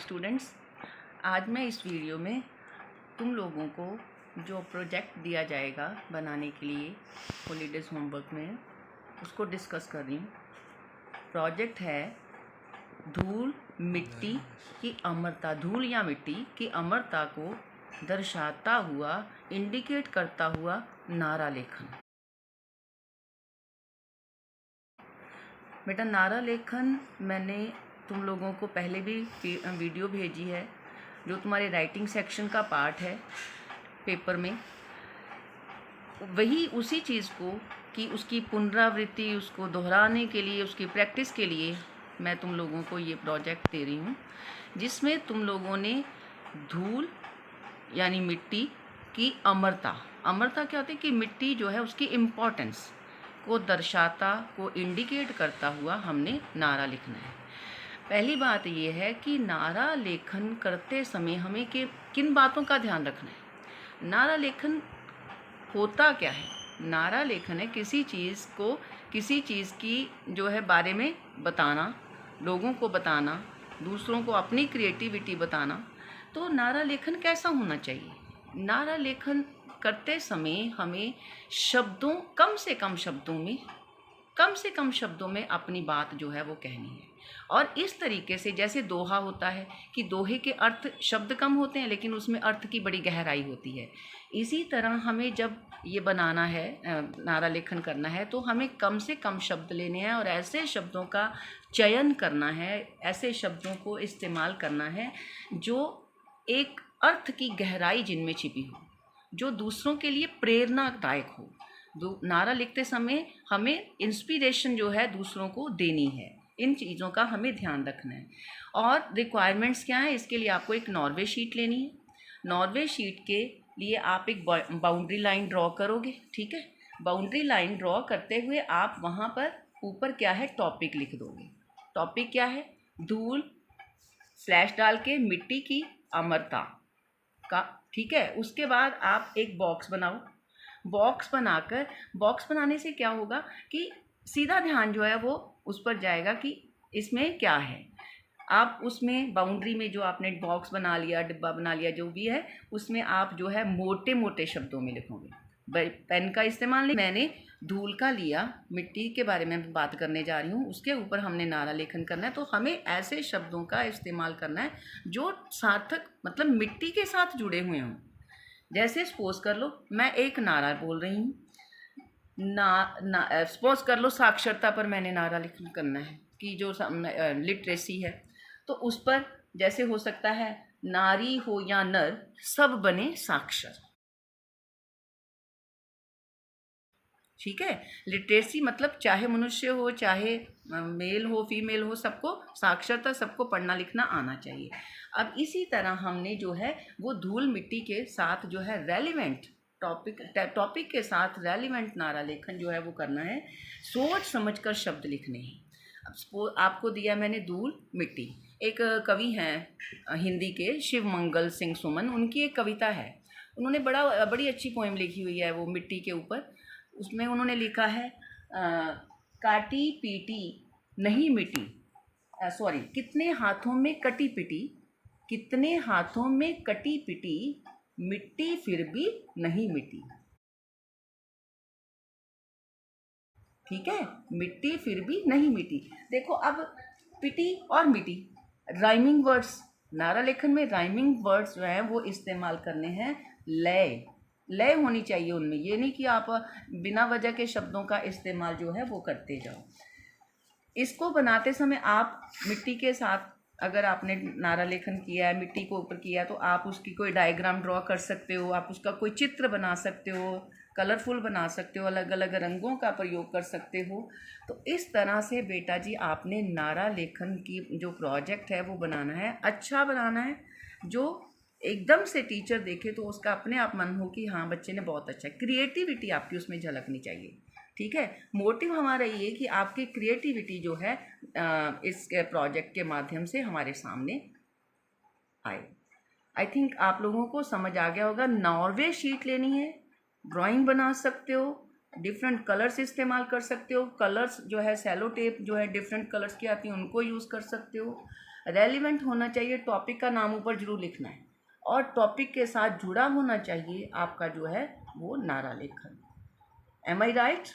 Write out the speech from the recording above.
Students, आज मैं इस वीडियो में तुम लोगों को जो प्रोजेक्ट दिया जाएगा बनाने के लिए हॉलीडेज़ होमवर्क में उसको डिस्कस कर रही हूँ। प्रोजेक्ट है धूल मिट्टी की अमरता। धूल या मिट्टी की अमरता को दर्शाता हुआ, इंडिकेट करता हुआ नारा लेखन। बेटा, नारा लेखन मैंने तुम लोगों को पहले भी वीडियो भेजी है, जो तुम्हारे राइटिंग सेक्शन का पार्ट है पेपर में। वही उसी चीज़ को कि उसकी पुनरावृत्ति, उसको दोहराने के लिए, उसकी प्रैक्टिस के लिए मैं तुम लोगों को ये प्रोजेक्ट दे रही हूँ, जिसमें तुम लोगों ने धूल यानी मिट्टी की अमरता क्या होती है कि मिट्टी जो है उसकी इम्पोर्टेंस को दर्शाता, को इंडिकेट करता हुआ हमने नारा लिखना है। पहली बात ये है कि नारा लेखन करते समय हमें किन बातों का ध्यान रखना है। नारा लेखन होता क्या है? नारा लेखन है किसी चीज़ की जो है बारे में बताना, लोगों को बताना, दूसरों को अपनी क्रिएटिविटी बताना। तो नारा लेखन कैसा होना चाहिए? नारा लेखन करते समय हमें कम से कम शब्दों में अपनी बात जो है वो कहनी है। और इस तरीके से, जैसे दोहा होता है कि दोहे के अर्थ शब्द कम होते हैं लेकिन उसमें अर्थ की बड़ी गहराई होती है, इसी तरह हमें जब ये बनाना है, नारा लेखन करना है, तो हमें कम से कम शब्द लेने हैं और ऐसे शब्दों का चयन करना है, ऐसे शब्दों को इस्तेमाल करना है जो एक अर्थ की गहराई जिनमें छिपी हो, जो दूसरों के लिए प्रेरणादायक हो। नारा लिखते समय हमें इंस्पिरेशन जो है दूसरों को देनी है। इन चीज़ों का हमें ध्यान रखना है। और रिक्वायरमेंट्स क्या है? इसके लिए आपको एक नॉर्वे शीट लेनी है। नॉर्वे शीट के लिए आप एक बाउंड्री लाइन ड्रॉ करोगे, ठीक है। बाउंड्री लाइन ड्रॉ करते हुए आप वहाँ पर ऊपर क्या है टॉपिक लिख दोगे। टॉपिक क्या है? धूल स्लैश डाल के मिट्टी की अमरता का, ठीक है। उसके बाद आप एक बॉक्स बनाओ। बॉक्स बनाने से क्या होगा कि सीधा ध्यान जो है वो उस पर जाएगा कि इसमें क्या है। आप उसमें बाउंड्री में जो आपने बॉक्स बना लिया, डिब्बा बना लिया, जो भी है, उसमें आप जो है मोटे मोटे शब्दों में लिखोगे। पेन का इस्तेमाल नहीं। मैंने धूल का लिया, मिट्टी के बारे में बात करने जा रही हूँ, उसके ऊपर हमने नारा लेखन करना है। तो हमें ऐसे शब्दों का इस्तेमाल करना है जो सार्थक, मतलब मिट्टी के साथ जुड़े हुए हों। जैसे सपोज कर लो मैं एक नारा बोल रही हूँ, सपोज कर लो साक्षरता पर मैंने नारा लेखन करना है कि जो लिटरेसी है, तो उस पर जैसे हो सकता है नारी हो या नर सब बने साक्षर, ठीक है। लिटरेसी मतलब चाहे मनुष्य हो, चाहे मेल हो, फीमेल हो, सबको साक्षरता, सबको पढ़ना लिखना आना चाहिए। अब इसी तरह हमने जो है वो धूल मिट्टी के साथ जो है रेलिवेंट टॉपिक के साथ रेलिवेंट नारा लेखन जो है वो करना है। सोच समझकर शब्द लिखने हैं। अब आपको दिया मैंने धूल मिट्टी। एक कवि हैं हिंदी के, शिव मंगल सिंह सुमन, उनकी एक कविता है। उन्होंने बड़ी अच्छी पोएम लिखी हुई है वो मिट्टी के ऊपर। उसमें उन्होंने लिखा है काटी पीटी नहीं मिटी, सॉरी, कितने हाथों में कटी पिटी, कितने हाथों में कटी पिटी, मिट्टी फिर भी नहीं मिटी, ठीक है। मिट्टी फिर भी नहीं मिटी। देखो अब पिटी और मिटी राइमिंग वर्ड्स, नारा लेखन में राइमिंग वर्ड्स जो हैं वो इस्तेमाल करने हैं। लय होनी चाहिए उनमें। ये नहीं कि आप बिना वजह के शब्दों का इस्तेमाल जो है वो करते जाओ। इसको बनाते समय आप मिट्टी के साथ, अगर आपने नारा लेखन किया है, मिट्टी को ऊपर किया, तो आप उसकी कोई डायग्राम ड्रॉ कर सकते हो, आप उसका कोई चित्र बना सकते हो, कलरफुल बना सकते हो, अलग अलग रंगों का प्रयोग कर सकते हो। तो इस तरह से बेटा जी आपने नारा लेखन की जो प्रोजेक्ट है वो बनाना है, अच्छा बनाना है, जो एकदम से टीचर देखे तो उसका अपने आप मन हो कि हाँ बच्चे ने बहुत अच्छा, क्रिएटिविटी आपकी उसमें झलकनी चाहिए, ठीक है। मोटिव हमारा ये कि आपकी क्रिएटिविटी जो है इस प्रोजेक्ट के माध्यम से हमारे सामने आए। आई थिंक आप लोगों को समझ आ गया होगा। नॉर्वे शीट लेनी है, ड्राइंग बना सकते हो, डिफरेंट कलर्स इस्तेमाल कर सकते हो। कलर्स जो है सेलो टेप जो है डिफरेंट कलर्स की आती हैं उनको यूज़ कर सकते हो। रेलिवेंट होना चाहिए, टॉपिक का नाम ऊपर जरूर लिखना है, और टॉपिक के साथ जुड़ा होना चाहिए आपका जो है वो नारा लेखन। एम आई राइट?